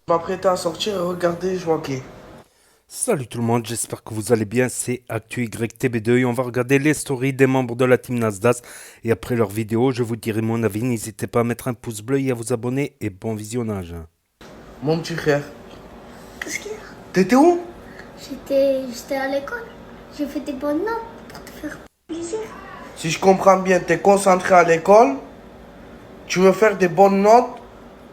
Je m'apprêtais à sortir et regardez, je vois qui. Salut tout le monde, j'espère que vous allez bien, c'est ActuYTB2 et on va regarder les stories des membres de la team Nasdaq et après leur vidéo je vous dirai mon avis, n'hésitez pas à mettre un pouce bleu et à vous abonner et bon visionnage. Mon petit frère. Qu'est-ce qu'il y a? T'étais où? J'étais à l'école. J'ai fait des bonnes notes pour te faire plaisir. Si je comprends bien, t'es concentré à l'école. Tu veux faire des bonnes notes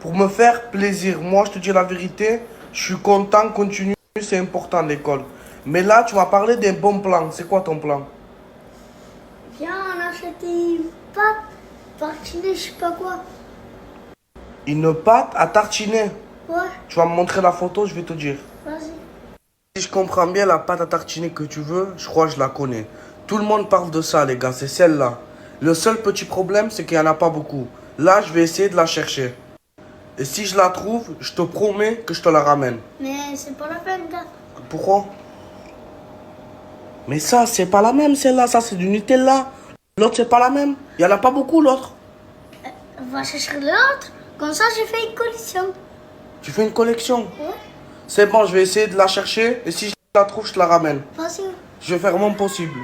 pour me faire plaisir. Moi, je te dis la vérité, je suis content, continue, c'est important l'école. Mais là, tu m'as parlé d'un bon plan. C'est quoi ton plan? Viens, on achète des pâtes, tartiner, je sais pas quoi. Une pâte à tartiner. Ouais, Tu vas me montrer la photo, je vais te dire. vas-y. Si je comprends bien, la pâte à tartiner que tu veux, je crois que je la connais. Tout le monde parle de ça, les gars, c'est celle-là. Le seul petit problème, c'est qu'il n'y en a pas beaucoup. Là, je vais essayer de la chercher. Et si je la trouve, je te promets que je te la ramène. Mais c'est pas la peine, gars. Pourquoi? Mais ça, c'est pas la même, celle-là. Ça, c'est du Nutella. L'autre, c'est pas la même. Il n'y en a pas beaucoup, l'autre. Va chercher l'autre. Comme ça, j'ai fait une collection. Tu fais une collection. Ouais, C'est bon, je vais essayer de la chercher. Et si je la trouve, je te la ramène. vas-y. Je vais faire mon possible.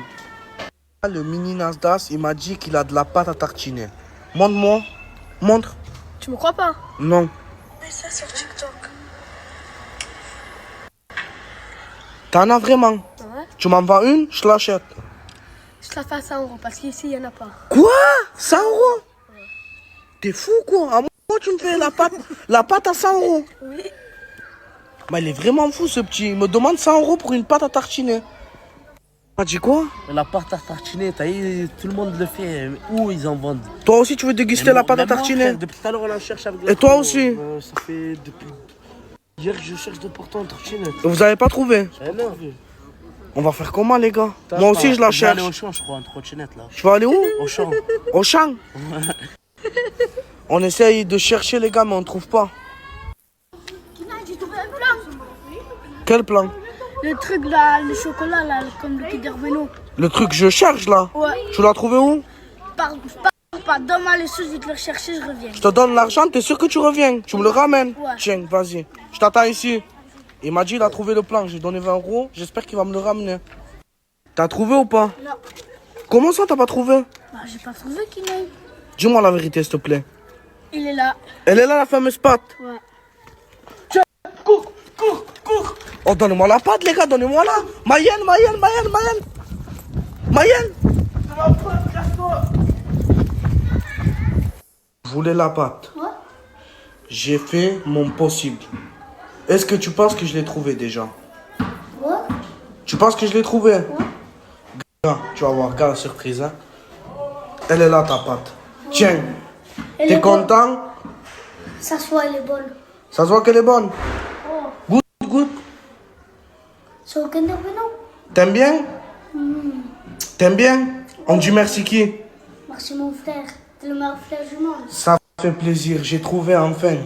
Le mini Nasdaq, il m'a dit qu'il a de la pâte à tartiner. Montre-moi. Montre. Tu me crois pas? Non. Mais ça sur TikTok. T'en as vraiment? Ouais. Tu m'en vends une, je te l'achète. Je te la fais à 100 € parce qu'ici il y en a pas. Quoi? 100 euros? T'es fou, quoi? À moi, tu me fais la pâte à 100 euros. Oui. Mais il est vraiment fou, ce petit. Il me demande 100 euros pour une pâte à tartiner. T'as dit quoi? La pâte à tartiner, t'as vu, tout le monde le fait. Où ils en vendent? Toi aussi, tu veux déguster la pâte à Même moi, tartiner? frère, depuis tout à l'heure, on la cherche avec Et toi aussi? Ça fait depuis hier que je cherche de pourtant tartiner. Vous avez pas trouvé? Eh non. On va faire comment, les gars? Moi aussi, je la vais cherche. aller au champ, je crois, en trottinette là. Tu vas aller où? Au champ. Au champ? On essaye de chercher, les gars, mais on trouve pas. J'ai trouvé un plan. Quel plan? Le truc là, le chocolat là, comme le Kinder Bueno. Le truc que je cherche, là. Ouais. Tu l'as trouvé où? Pars pas. Donne-moi les sous, je vais te le rechercher, je reviens. Je te donne l'argent, t'es sûr que tu reviens? Tu me le ramènes? Ouais. Tiens, vas-y. Je t'attends ici. Il m'a dit il a trouvé le plan. J'ai donné 20 euros. J'espère qu'il va me le ramener. T'as trouvé ou pas? Non. Comment ça, t'as pas trouvé? Bah, j'ai pas trouvé qu'il aille. Dis-moi la vérité, s'il te plaît. Il est là. Elle est là, la fameuse pâte. Ouais. Cours, cours, cours. Oh, donnez-moi la pâte, les gars, donnez-moi la. Mayenne, Mayenne, Mayenne, Mayenne. Mayenne. C'est ma pâte, casse-toi. Je voulais la pâte. Ouais. J'ai fait mon possible. Est-ce que tu penses que je l'ai trouvé déjà? Ouais. Tu penses que je l'ai trouvé? Ouais. Gars, tu vas voir, regarde la surprise, hein. Elle est là, ta pâte. Tiens, Elle t'es est bonne. content? Ça soit, elle est bonne. Ça se voit qu'elle est bonne. Oh. Goûte, goûte. C'est au Kinder Bueno. T'aimes bien? T'aimes bien? On dit merci qui? Merci mon frère. T'es le meilleur frère du monde. Ça fait plaisir, j'ai trouvé enfin.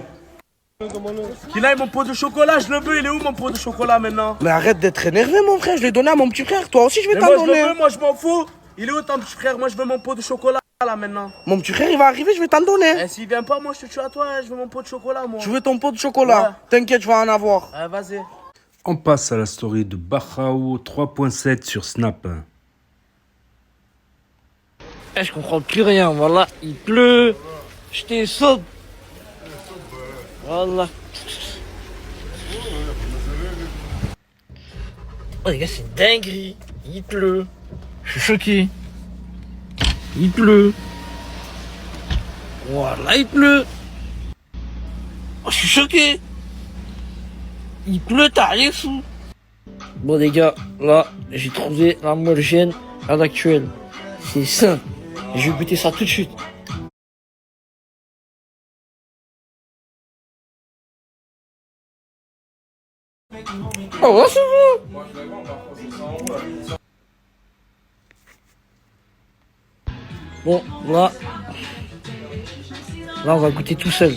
Qu'il aille mon pot de chocolat, je le veux, il est où mon pot de chocolat maintenant? Mais arrête d'être énervé, mon frère, je l'ai donné à mon petit frère. Toi aussi, je vais Mais t'en moi je le donner. veux, moi je m'en fous. Il est où ton petit frère? Moi je veux mon pot de chocolat là maintenant. Mon petit frère, il va arriver, je vais t'en donner. Et s'il vient pas, moi je te tue à toi, je veux mon pot de chocolat moi. Tu veux ton pot de chocolat? Ouais. T'inquiète, je vais en avoir. Vas-y. On passe à la story de Bachao 3.7 sur Snap. Je comprends plus rien, voilà, il pleut, j'étais sobre. Voilà. Oh les gars, c'est une dinguerie, il pleut. Je suis choqué. Il pleut. Voilà, il pleut. Oh, je suis choqué. Il pleut, t'as rien sous. Bon les gars, là, j'ai trouvé la homogène à l'actuel. C'est simple. Je vais goûter ça tout de suite. Oh, là, c'est bon. Bon, là, on va goûter tout seul.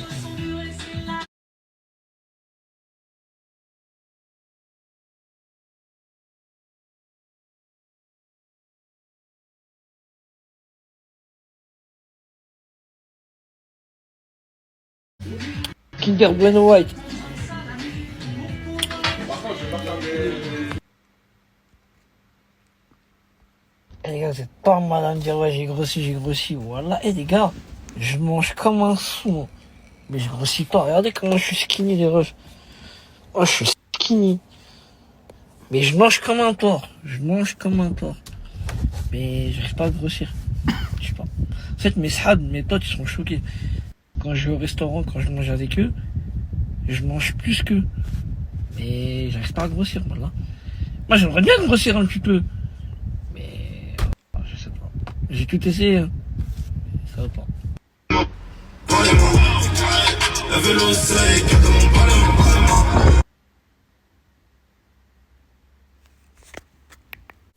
Kinder Bueno White. gars, c'est pas mal à me dire, ouais, j'ai grossi. Voilà, et les gars, je mange comme un sou. Mais je grossis pas. Regardez comment je suis skinny, les refs. Oh, je suis skinny. Mais je mange comme un porc. Mais j'arrive pas à grossir. Je sais pas. En fait, mes sahab, mes potes, ils sont choqués. Quand je vais au restaurant, quand je mange avec eux, je mange plus qu'eux. Mais j'arrive pas à grossir, voilà. Moi, j'aimerais bien grossir un petit peu. Mais je sais pas. J'ai tout essayé, hein. Ça va pas.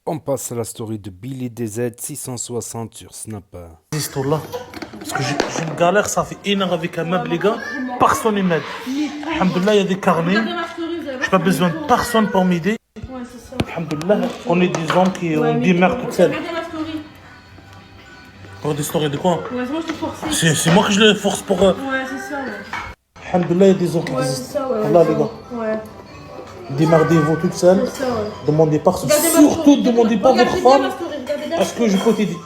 On passe à la story de Billy DZ 660 sur Snap. Cette histoire-là. Parce que j'ai une galère, ça fait 1 heure avec un meuble, les gars. Personne ne m'aide. Alhamdoulilah, il y a des carnets. Je n'ai pas besoin de personne pour m'aider. Alhamdoulilah, on est des hommes qui ont des mères toutes seules. Pour des stories de quoi? Ouais, moi je te force. C'est moi que je les force pour. Ouais, c'est ça, ouais. Alhamdoulilah, il y a des hommes qui Ouais, c'est existent. ça, ouais. Allah, les gars. Ouais, Démerdez-vous toutes seules. c'est ça, ouais. Demandez personne. Regardez ma Surtout, story. demandez pas Regardez votre bien femme. ma story, regardez bien. Est-ce que je peux t'aider?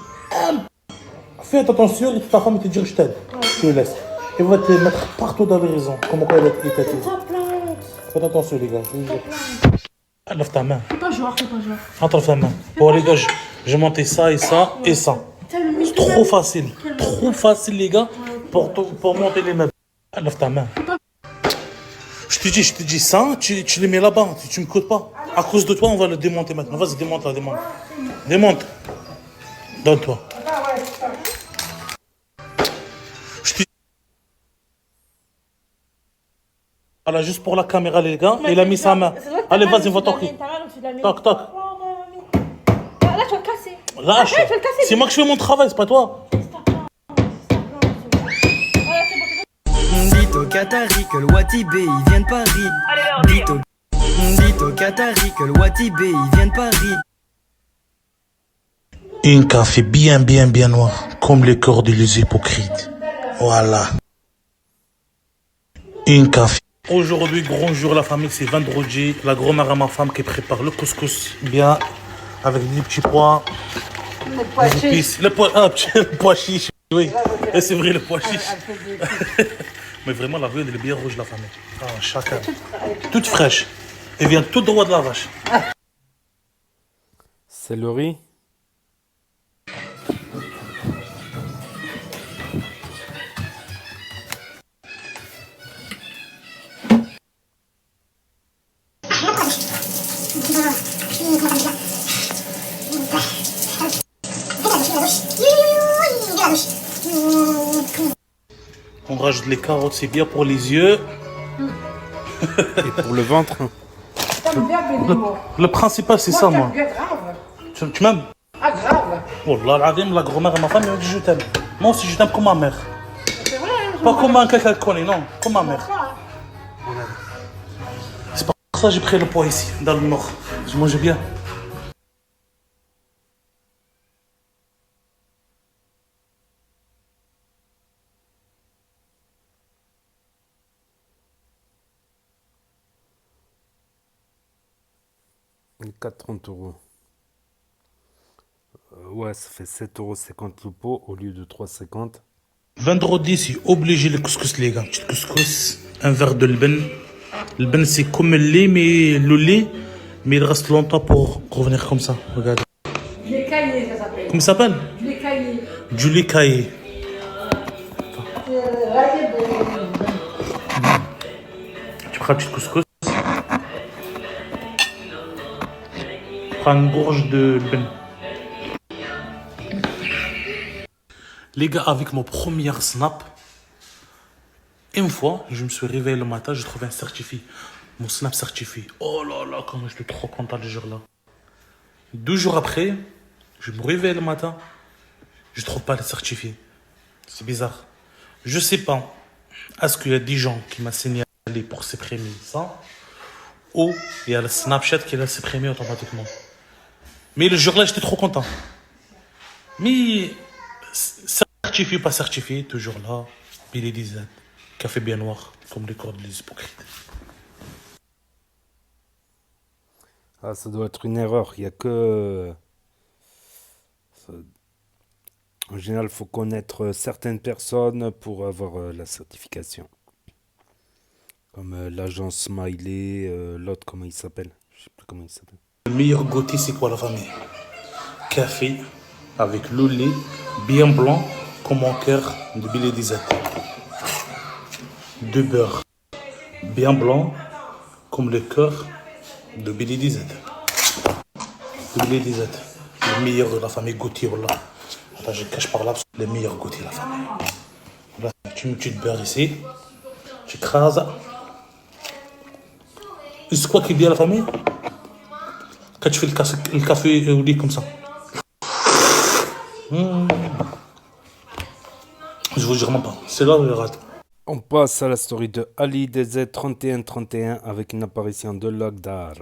Faites attention, ta femme te dire je t'aide. Je te laisse. Elle va te mettre partout dans les raisons. Comment elle est tâtée. Ta plainte. Faites attention, les gars. Je vous jure. Lève ta main. Fais pas genre. Entre ta main. Bon, les gars, j'ai monté ça et ça et ça. C'est trop facile. Trop facile, les gars, pour monter les meubles. Lève ta main. Je te dis ça, tu les mets là-bas. Tu me coûtes pas. À cause de toi, on va le démonter maintenant. Vas-y, démonte là, démonte. Démonte. Donne-toi. Je te dis. Voilà, juste pour la caméra, les gars. Il a mis sa main. Allez, vas-y, va toquer. Toc, toc. Là, tu vas le casser. Lâche. Ouais, tu vas le casser. C'est moi que je fais mon travail, c'est pas toi. Dites aux Qataris que le Watibé il vient de Paris. Dites aux Qataris que le Watibé il vient de Paris. Une café bien noir, comme le corps des hypocrites. Voilà. Une café. Aujourd'hui, grand jour, la famille, c'est vendredi. La grand-mère à ma femme qui prépare le couscous bien, avec des petits pois, des épices. Le pois chiche, oui. Et c'est vrai, le pois chiche. Mais vraiment, la viande, elle est bien rouge, la famille. Ah, chacun. Toute fraîche. Elle vient tout droit de la vache. C'est le riz. On rajoute les carottes, c'est bien pour les yeux. Et pour le ventre. Le principal, c'est ça, moi. Grave. Tu m'aimes? Ah, grave. Wallah, la grand-mère et ma femme, elle dit je t'aime. Moi aussi, je t'aime comme ma mère. Pas comme un quelqu'un connaît, non, comme ma mère. C'est pour ça que j'ai pris le poids ici, dans le nord. Je mange bien. Et 4,30 €. Ouais, ça fait 7,50 € le pot au lieu de 3,50 €. Vendredi, c'est obligé le couscous, les gars. Petit couscous, un verre de l'ben. Le ben, c'est comme le lait, mais il reste longtemps pour revenir comme ça. Regarde. Du lait caillé, ça s'appelle. Comment ça s'appelle? Du lait caillé. Du lait caillé. Tu prends un petit couscous. Tu prends une gorge de ben. Les gars, avec mon premier snap, une fois, je me suis réveillé le matin, j'ai trouvé un certifié. Mon snap certifié. Oh là là, comment j'étais trop content le jour-là. 2 jours après, je me réveille le matin, je trouve pas le certifié. C'est bizarre. Je sais pas. Est-ce qu'il y a des gens qui m'ont signalé pour supprimer ça, ou il y a le Snapchat qui l'a supprimé automatiquement. Mais le jour-là, j'étais trop content. Mais certifié, pas certifié, toujours là. Billy DZ, café bien noir, comme les corps des hypocrites. Ah, ça doit être une erreur. Il y a que... En général, il faut connaître certaines personnes pour avoir la certification. Comme l'agent Smiley, l'autre, comment il s'appelle? Je sais plus comment il s'appelle. Le meilleur goûter, c'est quoi la famille? Café avec le lait bien blanc comme mon cœur de Billy Dizet. De beurre bien blanc comme le cœur de Billy Dizet. De Billy Dizet. Le meilleur de la famille Gauthier, voilà. Attends, je cache par là, le meilleur Gauthier de la famille. Voilà, tu mets du beurre ici, tu écrases. Et c'est quoi qui dit à la famille? Quand tu fais le café au lit comme ça. Je vous jure même pas. C'est là où je rate. On passe à la story de Ali DZ3131 avec une apparition de Lagdar.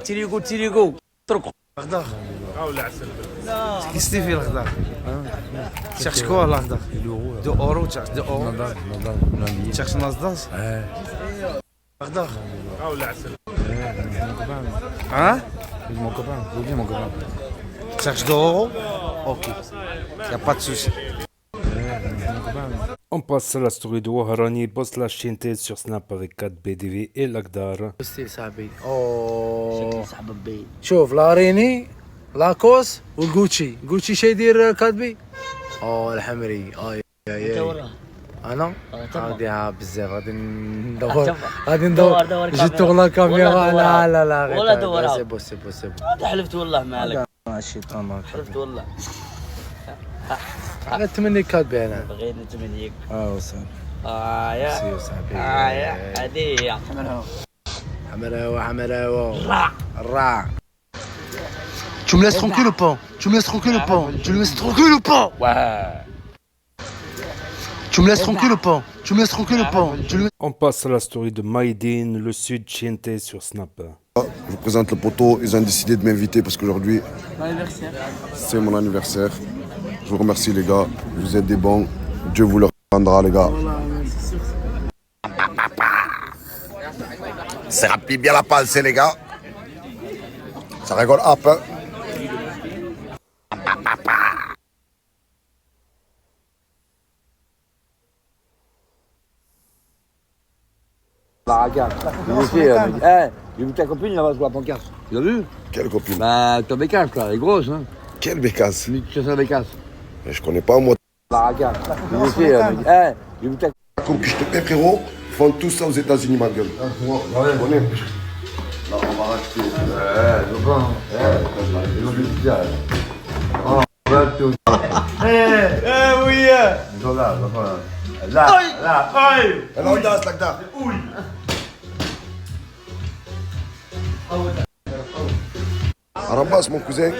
تيريغو تيريغو اتركوا Qu'est-ce que tu fais là? Tu cherches quoi là? 2 euros, tu cherches 2 euros. Tu cherches Nasdaq? Lagdar. Hein? Mon copain, j'ai mon copain. Tu cherches 2 euros? Ok. Y'a pas de souci. On passe à la story de Waharani, boss la chienté sur Snap avec 4 BDV et Lagdar. صاحبي اوه شوف لاريني لاكوس والجوتشي جوتشي شي يدير كاتبي اوه الحمري انا غادي بزاف غادي ندور جيت لا كاميرا لا لا ولا دور سي بو سي بو سي بو هذا حلفت والله ما لك الشيطان حلفت والله انا نتمنى كاتبي انا بغيت نتمنيك وصل يا سي صاحبي يا هذه حمراوه الرع Tu me laisses tranquille ou pas? Tu me laisses tranquille ou pas? Tu me laisses tranquille ou pas? Tu me laisses tranquille ou pas? Tu me laisses tranquille ou pas? On passe à la story de Maïdine, le sud chienté sur Snap. Je vous présente le poteau, ils ont décidé de m'inviter parce qu'aujourd'hui c'est mon anniversaire. Je vous remercie les gars, vous êtes des bons, Dieu vous le rendra les gars. C'est rempli bien la pensée les gars. Ça rigole hop hein. J'ai vu ta copine là-bas sur la pancarte. Tu l'as vu? Quelle copine? Bah, ta bécasse là, elle est grosse, hein. Quelle bécasse? Celui qui chasse la bécasse. Je connais pas moi. J'ai vu ta Comme que je te paie frérot, ils font tout ça aux États-Unis ma gueule. Moi, je connais. Là, on va racheter. oui. Elle audace là-dedans. Arambas mon cousin.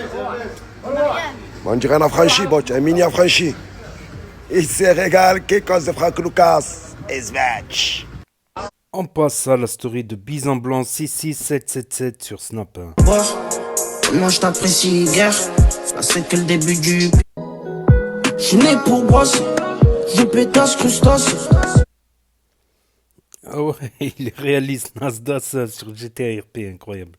On dirait un affranchi, botch, un mini affranchi. Il se régale, qu'est cause de Franck Lucas. Ismatch. On passe à la story de Bison Blanc 66777 sur Snap. Moi je t'apprécie guère, là c'est que le début du. J'suis né pour brosser, j'ai pétasse crustacés. Ah ouais, il réalise Nasdaq sur GTA RP, incroyable.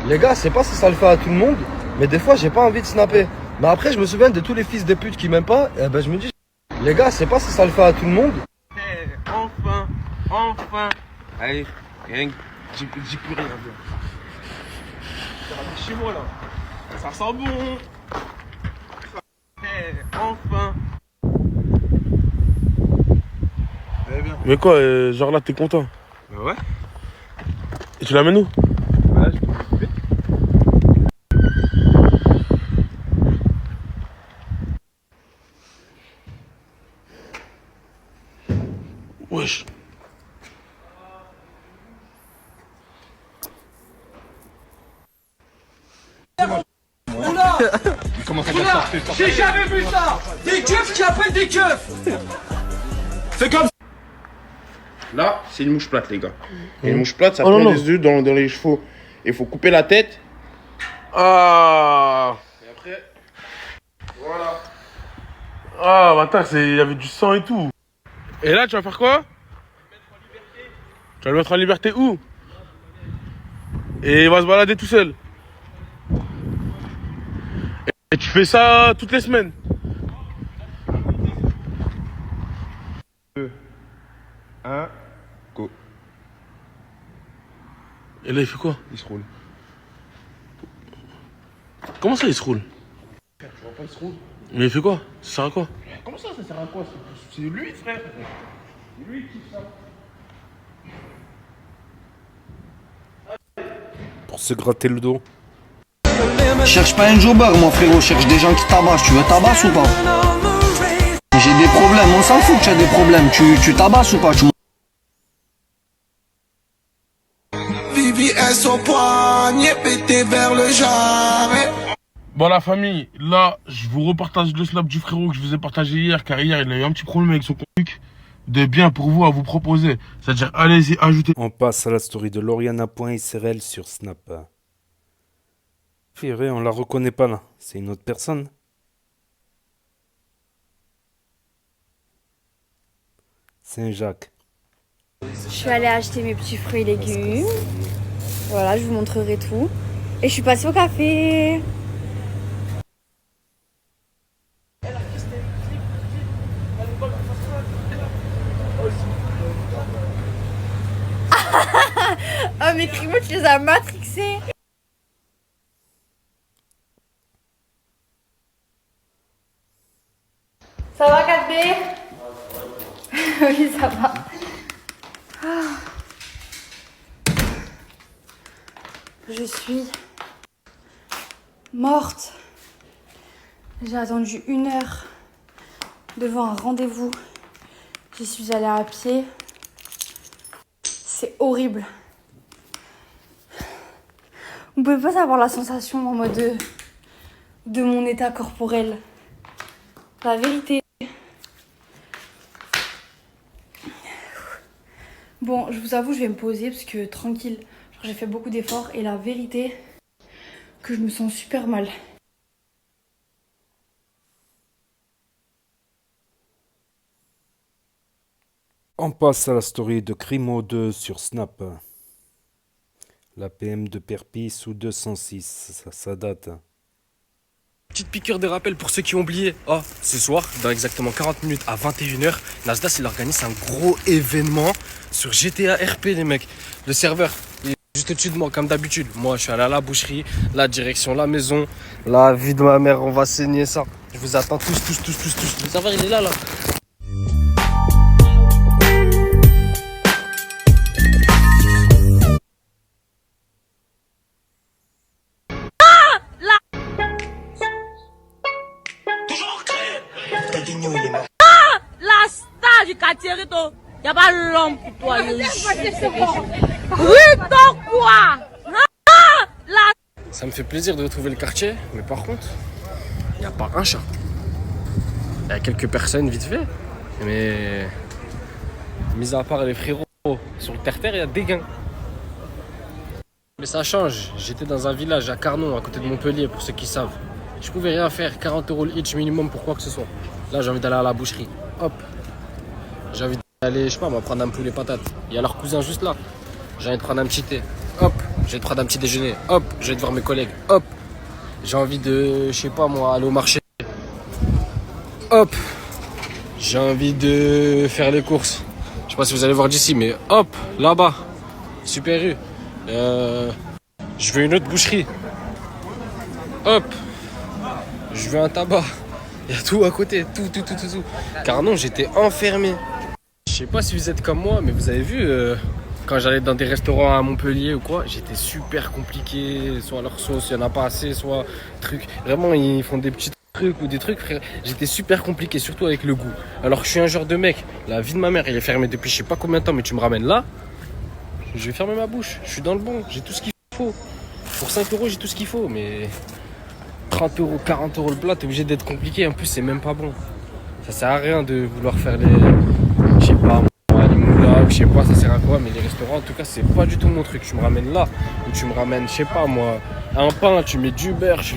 Les gars, je sais pas si ça le fait à tout le monde, mais des fois j'ai pas envie de snapper. Mais après je me souviens de tous les fils de pute qui m'aiment pas, et ben je me dis, les gars, je sais pas si ça le fait à tout le monde. Enfin. Allez, j'ai plus rien. Chez moi là, ça sent bon. Enfin. Mais quoi, genre là t'es content? Bah ouais. Et tu l'amènes où? Bah là je peux m'occuper. Wesh. Oula, j'ai jamais vu ça. Des keufs qui appellent des keufs. C'est comme là, c'est une mouche plate les gars. Et une mouche plate, ça prend des œufs dans les chevaux. Il faut couper la tête. Ah. Et après, voilà. Ah, bâtard, il y avait du sang et tout. Et là, tu vas faire quoi? Tu vas le mettre en liberté où? Et il va se balader tout seul. Tu fais ça toutes les semaines. 2, 1, go. Et là, il fait quoi? Il se roule. Comment ça, il se roule? Tu vois pas, il se roule. Mais il fait quoi? Ça sert à quoi? Comment ça sert à quoi? C'est lui, frère. C'est lui qui fait ça. Pour se gratter le dos. Cherche pas un jobber, mon frérot, cherche des gens qui tabassent. Tu veux tabasses ou pas? J'ai des problèmes, on s'en fout que tu as des problèmes. Tu tabasses ou pas? VVS au poignet, pété vers le jarret. Bon, la famille, là, je vous repartage le snap du frérot que je vous ai partagé hier, car hier, il a eu un petit problème avec son truc de bien pour vous à vous proposer. C'est-à-dire, allez-y, ajoutez. On passe à la story de Lauriana.srl sur Snap. Purée, on la reconnaît pas là. C'est une autre personne. Saint-Jacques. Je suis allée acheter mes petits fruits et légumes. Voilà, je vous montrerai tout. Et je suis passée au café. Oh mais Crimo, tu les as matrixés. Ça va, 4B? Oui, ça va. Je suis morte. J'ai attendu 1 heure devant un rendez-vous. Je suis allée à pied. C'est horrible. Vous pouvez pas savoir la sensation en mode de mon état corporel. La vérité. Bon, je vous avoue, je vais me poser parce que tranquille, j'ai fait beaucoup d'efforts et la vérité que je me sens super mal. On passe à la story de Crimo2 sur Snap. La PM de Perpi sous 206, ça date. Petite piqûre de rappel pour ceux qui ont oublié. Oh, ce soir, dans exactement 40 minutes à 21h, Nasdaq il organise un gros événement sur GTA RP, les mecs. Le serveur il est juste au-dessus de moi, comme d'habitude. Moi, je suis allé à la boucherie, la direction, la maison. La vie de ma mère, on va saigner ça. Je vous attends tous. Le serveur, il est là. La star du quartier Rito, y'a pas l'homme pour toi. Rito quoi? Ça me fait plaisir de retrouver le quartier, mais par contre, il n'y a pas un chat. Il y a quelques personnes vite fait, mais mis à part les frérots sur le terre-terre, il y a des gains. Mais ça change, j'étais dans un village à Carnon, à côté de Montpellier, pour ceux qui savent. Je pouvais rien faire, 40 € each minimum pour quoi que ce soit. Là, j'ai envie d'aller à la boucherie. Hop. J'ai envie d'aller, je sais pas, prendre un poulet patate. Il y a leur cousin juste là. J'ai envie de prendre un petit thé. Hop. J'ai envie de prendre un petit déjeuner. Hop. J'ai envie de voir mes collègues. Hop. J'ai envie de, je sais pas moi, aller au marché. Hop. J'ai envie de faire les courses. Je sais pas si vous allez voir d'ici, mais hop, là-bas. Super U. Je veux une autre boucherie. Hop. Je veux un tabac. Il y a tout à côté, tout. Car non, j'étais enfermé. Je sais pas si vous êtes comme moi, mais vous avez vu, quand j'allais dans des restaurants à Montpellier ou quoi, j'étais super compliqué. Soit leur sauce, il n'y en a pas assez, soit truc. Vraiment, ils font des petits trucs ou des trucs, frère. J'étais super compliqué, surtout avec le goût. Alors que je suis un genre de mec, la vie de ma mère, elle est fermée depuis je sais pas combien de temps, mais tu me ramènes là, je vais fermer ma bouche. Je suis dans le bon, j'ai tout ce qu'il faut. Pour 5 €, j'ai tout ce qu'il faut, mais 30 €, 40 € le plat, t'es obligé d'être compliqué. En plus, c'est même pas bon. Ça sert à rien de vouloir faire les, je sais pas, les moulas ou je sais pas, ça sert à quoi. Mais les restaurants, en tout cas, c'est pas du tout mon truc. Tu me ramènes là, ou tu me ramènes, je sais pas moi, un pain, tu mets du beurre, tu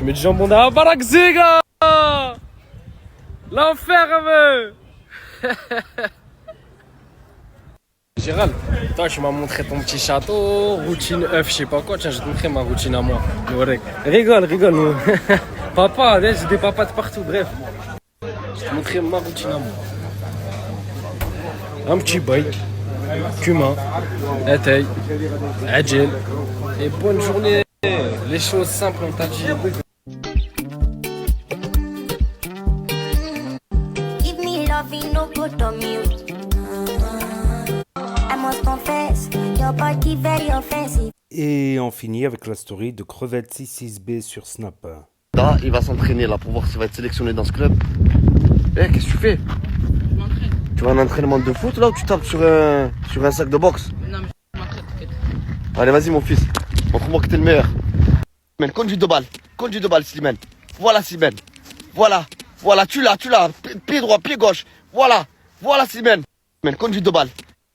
mets du jambon d'Abarakziga. L'enfer, veut. Gérald, toi tu m'as montré ton petit château, routine œuf, je sais pas quoi, tiens je vais te montrer ma routine à moi. Rigole nous. Papa, là, j'ai des papas de partout, bref. Je vais te montrer ma routine à moi. Un petit bail, cumin, éteil, adjel. Et bonne journée. Les choses simples, on t'a dit. Give me loving, no good on you. I must confess, your body very offensive. Et on finit avec la story de Crevette 66B sur Snap. Là, il va s'entraîner là pour voir s'il va être sélectionné dans ce club. Eh, qu'est-ce que tu fais? Je m'entraîne. Tu vas à un entraînement de foot là ou tu tapes sur un sac de boxe? Non, mais je m'entraîne, t'inquiète. Allez, vas-y mon fils, montre-moi que t'es le meilleur. Slimane, conduis de balle, Slimane. Voilà, Slimane. Voilà, tu l'as. Pied droit, pied gauche. Voilà, Slimane. Slimane, conduis de balle.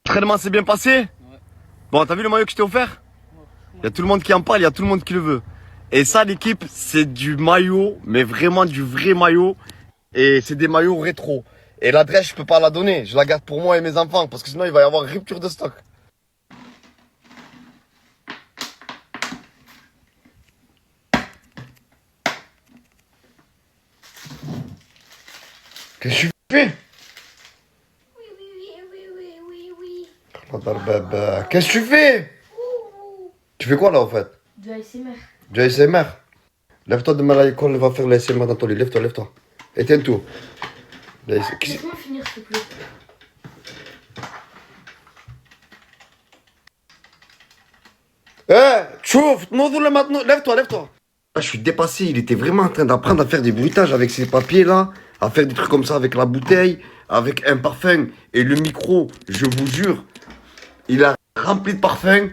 L'entraînement s'est bien passé? Ouais. Bon, t'as vu le maillot que je t'ai offert? Il y a tout le monde qui en parle, il y a tout le monde qui le veut. Et ça, l'équipe, c'est du maillot, mais vraiment du vrai maillot. Et c'est des maillots rétro. Et l'adresse, je peux pas la donner. Je la garde pour moi et mes enfants, parce que sinon, il va y avoir rupture de stock. Qu'est-ce que tu fais? Qu'est-ce que tu fais? Tu fais quoi là en fait? Du ASMR. Du ASMR. Lève-toi demain à l'école, on va faire l'ASMR dans ton lit. Lève-toi. Éteins tout. Laisse-moi finir s'il te plaît. Chouf, non, maintenant, lève-toi. Là, je suis dépassé, il était vraiment en train d'apprendre à faire des bruitages avec ses papiers là, à faire des trucs comme ça avec la bouteille, avec un parfum et le micro, je vous jure, il a rempli de parfum.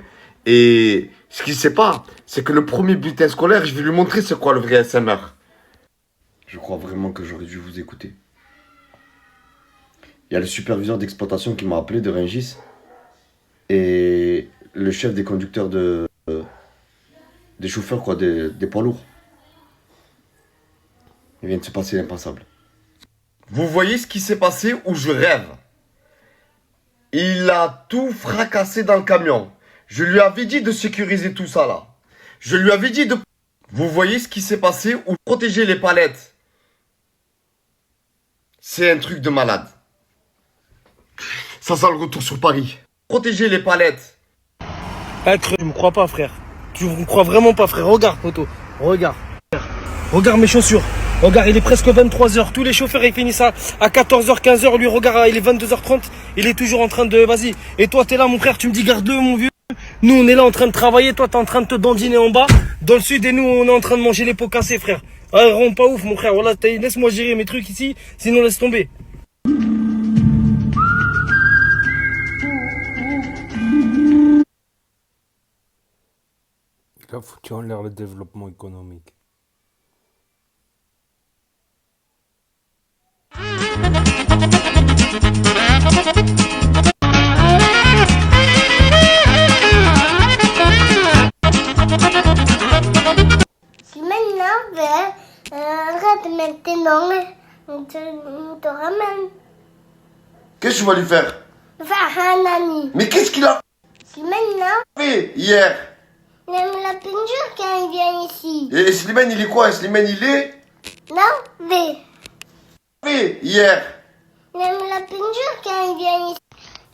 Et ce qu'il sait pas, c'est que le premier bulletin scolaire, je vais lui montrer c'est quoi le vrai ASMR. Je crois vraiment que j'aurais dû vous écouter. Il y a le superviseur d'exploitation qui m'a appelé de Rungis et le chef des conducteurs des chauffeurs, quoi, des poids lourds. Il vient de se passer l'impensable. Vous voyez ce qui s'est passé où je rêve? Il a tout fracassé dans le camion. Je lui avais dit de sécuriser tout ça là. Je lui avais dit de... Vous voyez ce qui s'est passé où protéger les palettes? C'est un truc de malade. Ça sent le retour sur Paris. Protéger les palettes. Tu me crois pas, frère. Tu me crois vraiment pas, frère. Regarde, poteau. Regarde mes chaussures. Regarde, il est presque 23h. Tous les chauffeurs, ils finissent à 14h, 15h. Lui, regarde, il est 22h30. Il est toujours en train de... Vas-y. Et toi, t'es là, mon frère. Tu me dis, garde-le, mon vieux. Nous, on est là en train de travailler. Toi, t'es en train de te dandiner en bas. Dans le sud, et nous, on est en train de manger les pots cassés, frère. Ah, rends pas ouf, mon frère. Voilà, laisse-moi gérer mes trucs ici. Sinon, laisse tomber. Il a foutu en l'air le développement économique. Si maintenant, arrête maintenant, on te ramène. Qu'est-ce que tu vas lui faire? Faire un ami. Mais qu'est-ce qu'il a Si maintenant, fait hier? il aime la peinture quand il vient ici. Et Slimane, il est quoi? Slimane, il est... Non, V. Hier. Il aime la peinture quand il vient ici.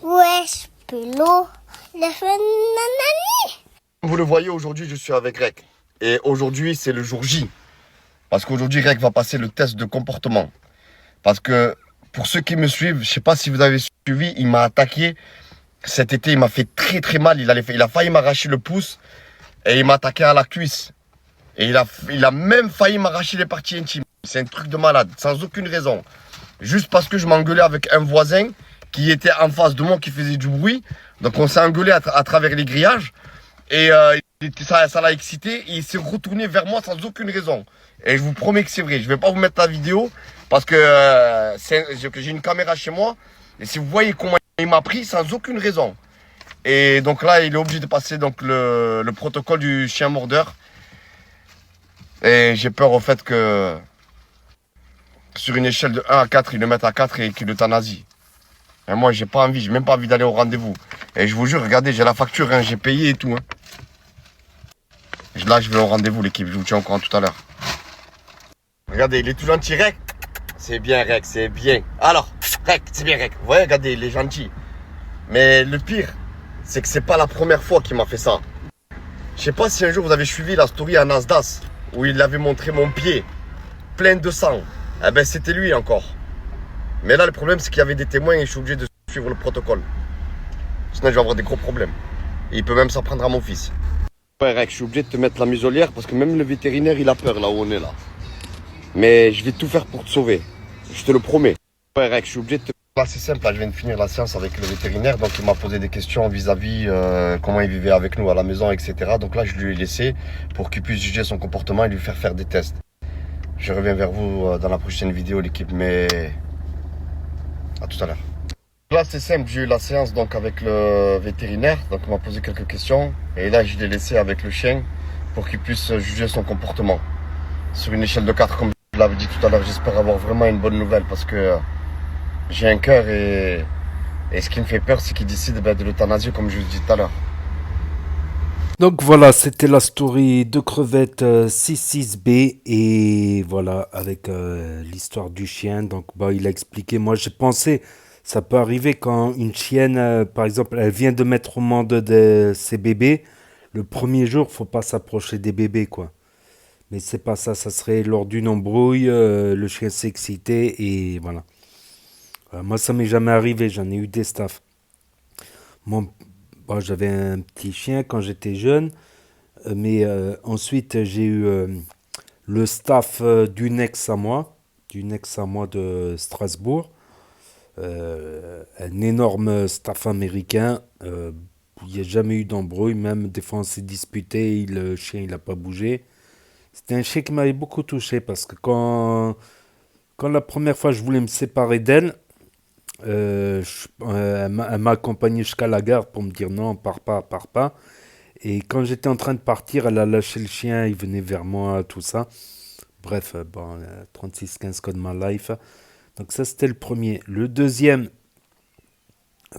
Wesh, Pélo, il a fait nanani. Vous le voyez, aujourd'hui, je suis avec Rek. Et aujourd'hui, c'est le jour J. Parce qu'aujourd'hui, Rek va passer le test de comportement. Parce que, pour ceux qui me suivent, je sais pas si vous avez suivi, il m'a attaqué. Cet été, il m'a fait très très mal. Il a failli m'arracher le pouce. Et il m'a attaqué à la cuisse. Et il a même failli m'arracher les parties intimes. C'est un truc de malade, sans aucune raison. Juste parce que je m'engueulais avec un voisin qui était en face de moi, qui faisait du bruit. Donc on s'est engueulé à travers les grillages. Et ça l'a excité. Et il s'est retourné vers moi sans aucune raison. Et je vous promets que c'est vrai. Je vais pas vous mettre la vidéo parce que j'ai une caméra chez moi. Et si vous voyez comment il m'a pris, sans aucune raison. Et donc là, il est obligé de passer donc, le protocole du chien mordeur. Et j'ai peur au fait que sur une échelle de 1 à 4, ils le mettent à 4 et qu'il euthanasie. Et moi, j'ai pas envie, j'ai même pas envie d'aller au rendez-vous. Et je vous jure, regardez, j'ai la facture, hein, j'ai payé et tout. Hein. Là, je vais au rendez-vous, l'équipe, je vous tiens au courant tout à l'heure. Regardez, il est tout gentil, Rec. C'est bien, Rec, c'est bien. Alors, Rec, c'est bien, Rec. Vous voyez, regardez, il est gentil. Mais le pire, c'est que c'est pas la première fois qu'il m'a fait ça. Je sais pas si un jour vous avez suivi la story à Nasdas, où il avait montré mon pied, plein de sang. Eh ben, c'était lui encore. Mais là, le problème, c'est qu'il y avait des témoins et je suis obligé de suivre le protocole. Sinon, je vais avoir des gros problèmes. Et il peut même s'en prendre à mon fils. Ouais, Rec, je suis obligé de te mettre la muselière parce que même le vétérinaire, il a peur là où on est là. Mais je vais tout faire pour te sauver. Je te le promets. Ouais, Rec, je suis obligé de te... Là, c'est simple, là, je viens de finir la séance avec le vétérinaire. Donc, il m'a posé des questions vis-à-vis comment il vivait avec nous à la maison, etc. Donc là, je lui ai laissé pour qu'il puisse juger son comportement et lui faire des tests. Je reviens vers vous dans la prochaine vidéo, l'équipe, mais... À tout à l'heure. Là, c'est simple, j'ai eu la séance donc avec le vétérinaire. Donc, il m'a posé quelques questions. Et là, je l'ai laissé avec le chien pour qu'il puisse juger son comportement. Sur une échelle de 4, comme je l'avais dit tout à l'heure, j'espère avoir vraiment une bonne nouvelle parce que j'ai un cœur et ce qui me fait peur, c'est qu'il décide de l'euthanasie, comme je vous dis tout à l'heure. Donc voilà, c'était la story de Crevette 66B et voilà, avec l'histoire du chien. Donc bah, il a expliqué, moi j'ai pensé, ça peut arriver quand une chienne, par exemple, elle vient de mettre au monde de ses bébés, le premier jour, faut pas s'approcher des bébés, quoi. Mais c'est pas ça, ça serait lors d'une embrouille, le chien s'est excité et voilà. Moi ça m'est jamais arrivé, j'en ai eu des staffs. Bon, j'avais un petit chien quand j'étais jeune, mais ensuite j'ai eu le staff d'une ex à moi de Strasbourg, un énorme staff américain. Il n'y a jamais eu d'embrouille, même des fois on s'est disputé, le chien il n'a pas bougé. C'était un chien qui m'avait beaucoup touché parce que quand la première fois je voulais me séparer d'elle, elle m'a accompagné jusqu'à la gare pour me dire non, pars pas. Et quand j'étais en train de partir, elle a lâché le chien, il venait vers moi, tout ça. Bref, bon, 3615 code my life. Donc ça, c'était le premier. Le deuxième,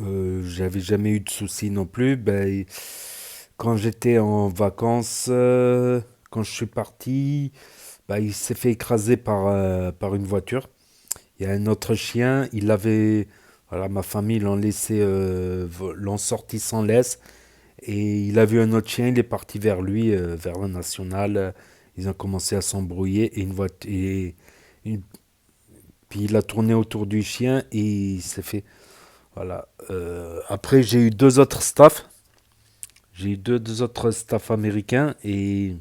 j'avais jamais eu de soucis non plus. Ben, quand j'étais en vacances, quand je suis parti, ben, il s'est fait écraser par une voiture. Il y a un autre chien, voilà, ma famille l'ont sorti sans laisse. Et il a vu un autre chien, il est parti vers lui, vers la nationale. Ils ont commencé à s'embrouiller puis il a tourné autour du chien et il s'est fait... Voilà. Après, j'ai eu deux autres staffs. J'ai eu deux autres staffs américains et...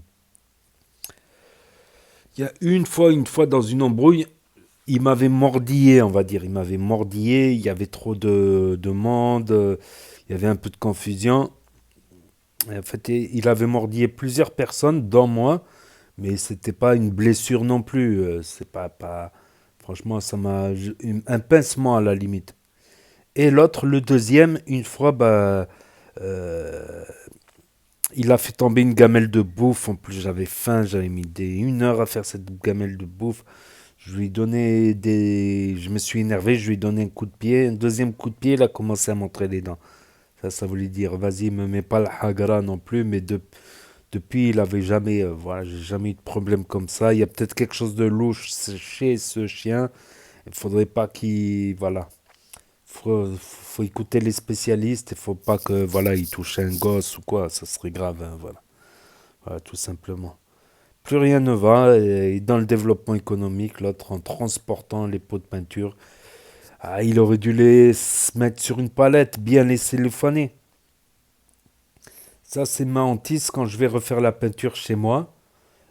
Il y a une fois dans une embrouille, il m'avait mordillé, on va dire. Il m'avait mordillé, il y avait trop de monde, il y avait un peu de confusion. En fait, il avait mordillé plusieurs personnes, dont moi, mais c'était pas une blessure non plus. C'est pas... Franchement, ça m'a... Un pincement à la limite. Et l'autre, le deuxième, une fois, il a fait tomber une gamelle de bouffe. En plus, j'avais faim, j'avais mis 1 heure à faire cette gamelle de bouffe. Je me suis énervé, je lui ai donné un coup de pied. Un deuxième coup de pied, il a commencé à montrer les dents. Ça voulait dire, vas-y, me mets pas la hagra non plus, mais depuis, il avait jamais, voilà, j'ai jamais eu de problème comme ça. Il y a peut-être quelque chose de louche chez ce chien. Il faudrait pas voilà. Faut écouter les spécialistes. Il faut pas que, voilà, il touche un gosse ou quoi. Ça serait grave, hein, voilà. Voilà, tout simplement. Plus rien ne va. Et dans le développement économique, l'autre en transportant les pots de peinture. Ah, il aurait dû les mettre sur une palette, bien laisser les faner. Ça, c'est ma hantise quand je vais refaire la peinture chez moi.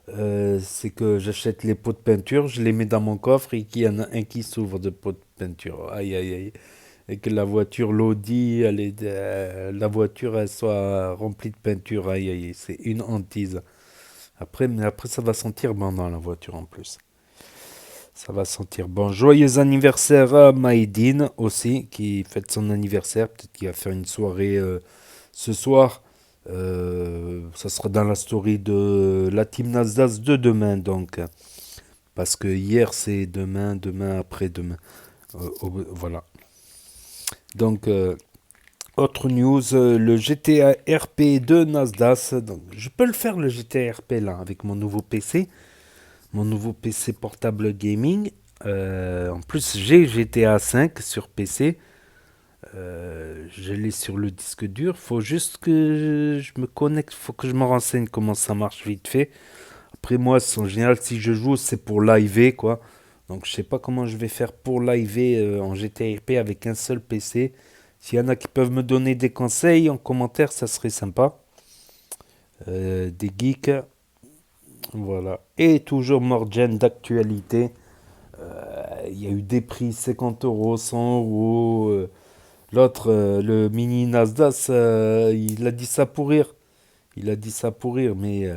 C'est que j'achète les pots de peinture, je les mets dans mon coffre et qu'il y en a un qui s'ouvre de pots de peinture. Aïe, aïe, aïe. Et que la voiture, l'Audi, la voiture, elle soit remplie de peinture. Aïe, aïe, aïe. C'est une hantise. Mais après, ça va sentir bon dans la voiture en plus. Ça va sentir bon. Joyeux anniversaire à Maïdine aussi, qui fête son anniversaire. Peut-être qu'il va faire une soirée ce soir. Ça sera dans la story de la Team Nasdas de demain. Donc, parce que hier, c'est demain après-demain. Voilà. Donc, autre news, le GTA RP de Nasdas. Donc, je peux le faire, le GTA RP, là, avec mon nouveau PC. mon nouveau PC portable gaming. En plus, j'ai GTA 5 sur PC. Je l'ai sur le disque dur. Faut juste que je me connecte. Faut que je me renseigne comment ça marche vite fait. Après, moi, en général, si je joue, c'est pour live, quoi. Donc, je sais pas comment je vais faire pour live en GTA RP avec un seul PC. S'il y en a qui peuvent me donner des conseils en commentaire, ça serait sympa. Des geeks. Voilà. Et toujours Morgen d'actualité. Il y a eu des prix 50 euros, 100 euros. L'autre, le mini Nasdaq, il a dit ça pour rire. Il a dit ça pour rire, mais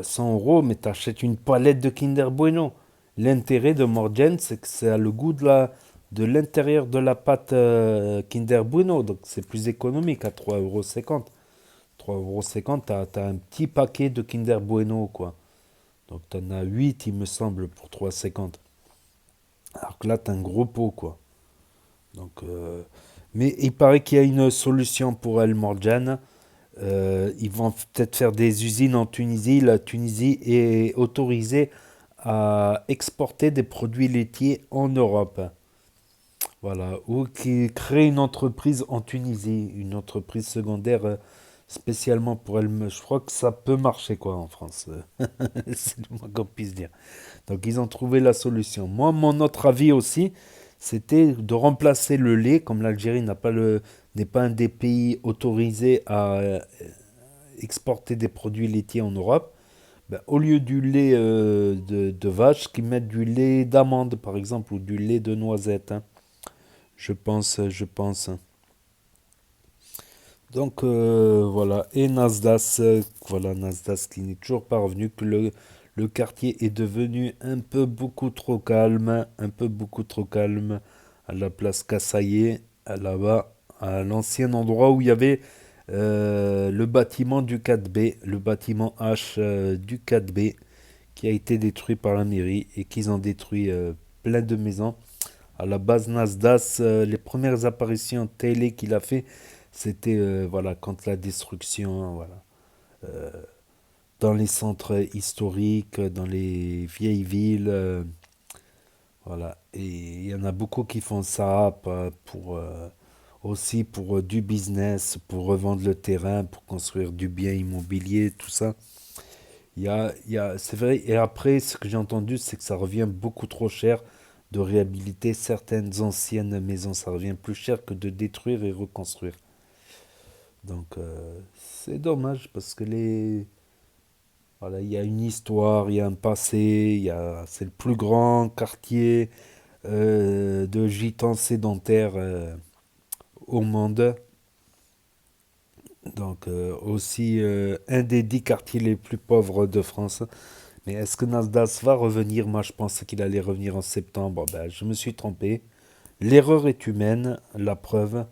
100 euros, mais t'achètes une palette de Kinder Bueno. L'intérêt de Morgen, c'est que ça a le goût de l'intérieur de la pâte Kinder Bueno. Donc c'est plus économique à 3,50 €. 3,50 €, t'as un petit paquet de Kinder Bueno, quoi. Donc t'en as 8, il me semble, pour 3,50 €. Alors que là, t'as un gros pot, quoi. Donc, mais il paraît qu'il y a une solution pour El Morjan. Ils vont peut-être faire des usines en Tunisie. La Tunisie est autorisée à exporter des produits laitiers en Europe. Voilà. Ou qui crée une entreprise en Tunisie, une entreprise secondaire spécialement pour elle. Je crois que ça peut marcher, quoi, en France. C'est le moins qu'on puisse dire. Donc ils ont trouvé la solution. Moi, mon autre avis aussi, c'était de remplacer le lait, comme l'Algérie n'est pas un des pays autorisés à exporter des produits laitiers en Europe. Ben, au lieu du lait de vache, qu'ils mettent du lait d'amande, par exemple, ou du lait de noisette. Hein. Je pense. Donc voilà. Et Nasdaq, voilà, Nasdaq qui n'est toujours pas revenu, que le quartier est devenu un peu beaucoup trop calme à la place Kassaye, là-bas, à l'ancien endroit où il y avait le bâtiment du 4B, le bâtiment H du 4B, qui a été détruit par la mairie et qu'ils ont détruit plein de maisons. À la base, Nasdaq, les premières apparitions télé qu'il a fait, c'était voilà, contre la destruction, hein, voilà. Dans les centres historiques, dans les vieilles villes, voilà. Et il y en a beaucoup qui font ça aussi pour du business, pour revendre le terrain, pour construire du bien immobilier, tout ça. C'est vrai. Et après, ce que j'ai entendu, c'est que ça revient beaucoup trop cher de réhabiliter certaines anciennes maisons. Ça revient plus cher que de détruire et reconstruire. Donc, c'est dommage parce que voilà, il y a une histoire, il y a un passé, c'est le plus grand quartier de gitans sédentaires au monde. Donc aussi un des 10 quartiers les plus pauvres de France. Mais est-ce que Nasdaq va revenir? Moi, je pensais qu'il allait revenir en septembre. Ben, je me suis trompé. L'erreur est humaine, la preuve.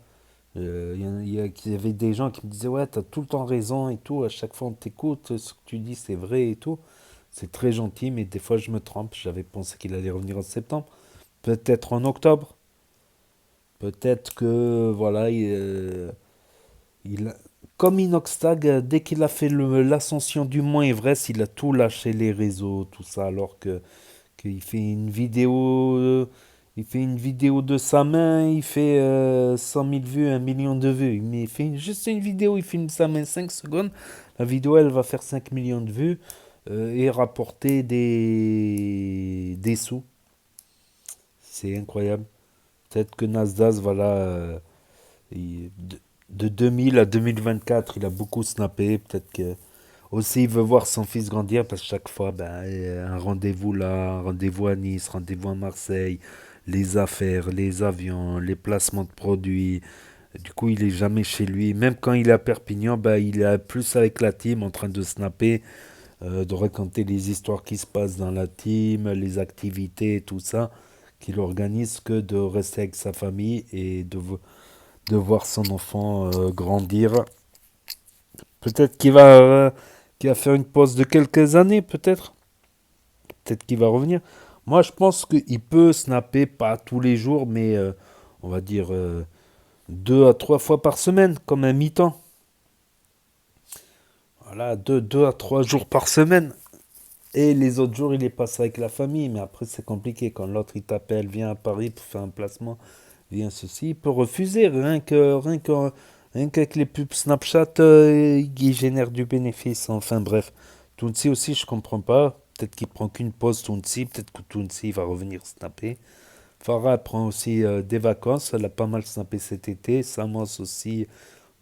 Il y avait des gens qui me disaient ouais, t'as tout le temps raison et tout, à chaque fois on t'écoute, ce que tu dis c'est vrai et tout. C'est très gentil, mais des fois je me trompe. J'avais pensé qu'il allait revenir en septembre, peut-être en octobre, peut-être que voilà, comme Inoxtag, dès qu'il a fait l'ascension du mont Everest, il a tout lâché, les réseaux, tout ça, alors qu'il fait une vidéo. Il fait une vidéo de sa main, il fait 100 000 vues, 1 million de vues. Mais il fait juste une vidéo, il filme sa main 5 secondes. La vidéo, elle va faire 5 millions de vues et rapporter des sous. C'est incroyable. Peut-être que Nasdaq, voilà, de 2000 à 2024, il a beaucoup snappé. Peut-être que aussi il veut voir son fils grandir parce que chaque fois, un rendez-vous là, un rendez-vous à Nice, rendez-vous à Marseille. Les affaires, les avions, les placements de produits. Du coup, il est jamais chez lui. Même quand il est à Perpignan, il est plus avec la team en train de snapper, de raconter les histoires qui se passent dans la team, les activités, tout ça, qu'il organise, que de rester avec sa famille et de voir son enfant grandir. Peut-être qu'il va faire une pause de quelques années, peut-être. Peut-être qu'il va revenir. Moi, je pense qu'il peut snapper, pas tous les jours, mais on va dire 2 à 3 fois par semaine, comme un mi-temps. Voilà, 2 à 3 jours par semaine. Et les autres jours, il est passé avec la famille. Mais après, c'est compliqué. Quand l'autre, il t'appelle, viens à Paris pour faire un placement, viens ceci. Il peut refuser. Rien qu'avec les pubs Snapchat, il génère du bénéfice. Enfin bref. Tounsi aussi, je comprends pas. Peut-être qu'il prend qu'une pause, Tounsi. Peut-être que Tounsi va revenir snapper. Farah prend aussi des vacances. Elle a pas mal snappé cet été. Samos aussi,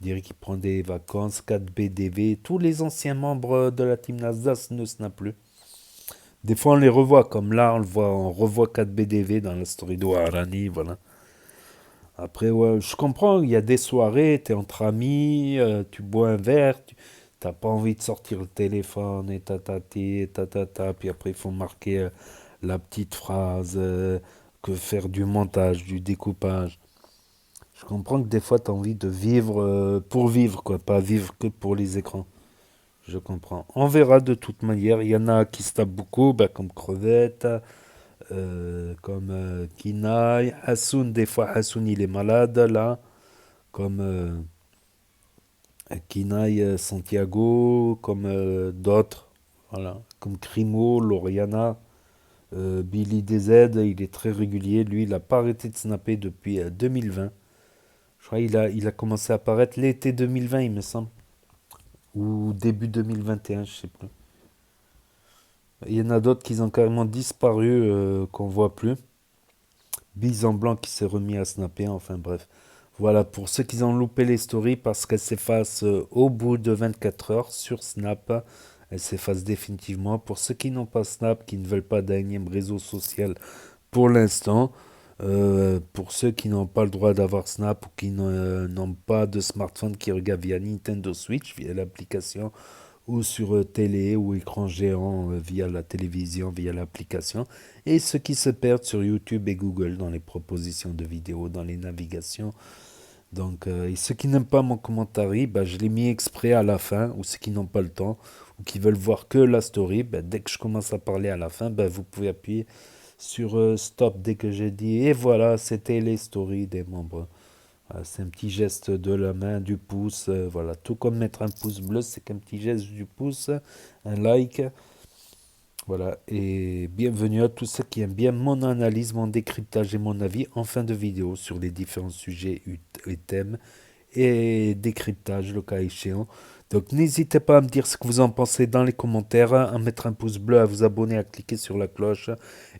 on dirait qu'il prend des vacances. 4BDV. Tous les anciens membres de la team Nasdaq ne snappent plus. Des fois, on les revoit. Comme là, on revoit 4BDV dans la story de Arani. Voilà. Après, ouais, je comprends. Il y a des soirées, tu es entre amis, tu bois un verre. T'as pas envie de sortir le téléphone et tatati, tatata. Puis après, il faut marquer la petite phrase. Que faire du montage, du découpage. Je comprends que des fois, tu as envie de vivre pour vivre, quoi, pas vivre que pour les écrans. Je comprends. On verra de toute manière. Il y en a qui se tapent beaucoup, bah, comme Crevette, comme Kinaï. Hassoun, des fois, Hassoun, il est malade, là. Comme Kinaï Santiago, comme d'autres. Voilà. Comme Crimo, Loriana. Billy DZ, il est très régulier. Lui, il n'a pas arrêté de snapper depuis 2020. Je crois qu'il a commencé à apparaître l'été 2020, il me semble. Ou début 2021, je ne sais plus. Il y en a d'autres qui ont carrément disparu, qu'on ne voit plus. Bise en blanc qui s'est remis à snapper, enfin bref. Voilà, pour ceux qui ont loupé les stories, parce qu'elles s'effacent au bout de 24 heures sur Snap. Elle s'efface définitivement. Pour ceux qui n'ont pas Snap, qui ne veulent pas d'un énième réseau social pour l'instant, pour ceux qui n'ont pas le droit d'avoir Snap ou qui n'ont pas de smartphone qui regardent via Nintendo Switch, via l'application, ou sur télé ou écran géant via la télévision, via l'application, et ceux qui se perdent sur YouTube et Google dans les propositions de vidéos, dans les navigations. Donc, et ceux qui n'aiment pas mon commentaire, bah, je l'ai mis exprès à la fin, ou ceux qui n'ont pas le temps, ou qui veulent voir que la story, bah, dès que je commence à parler à la fin, bah, vous pouvez appuyer sur stop dès que j'ai dit. Et voilà, c'était les stories des membres. Voilà, c'est un petit geste de la main, du pouce. Voilà, tout comme mettre un pouce bleu, c'est qu'un petit geste du pouce, un like. Voilà, et bienvenue à tous ceux qui aiment bien mon analyse, mon décryptage et mon avis en fin de vidéo sur les différents sujets et thèmes et décryptage le cas échéant. Donc n'hésitez pas à me dire ce que vous en pensez dans les commentaires, à mettre un pouce bleu, à vous abonner, à cliquer sur la cloche.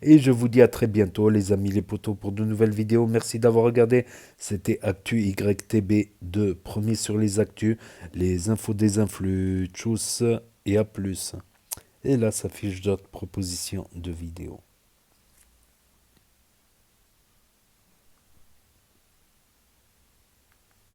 Et je vous dis à très bientôt les amis les potos pour de nouvelles vidéos. Merci d'avoir regardé. C'était Actu YTB2, premier sur les actus, les infos des influx. Tchuss et à plus. Et là s'affiche d'autres propositions de vidéos.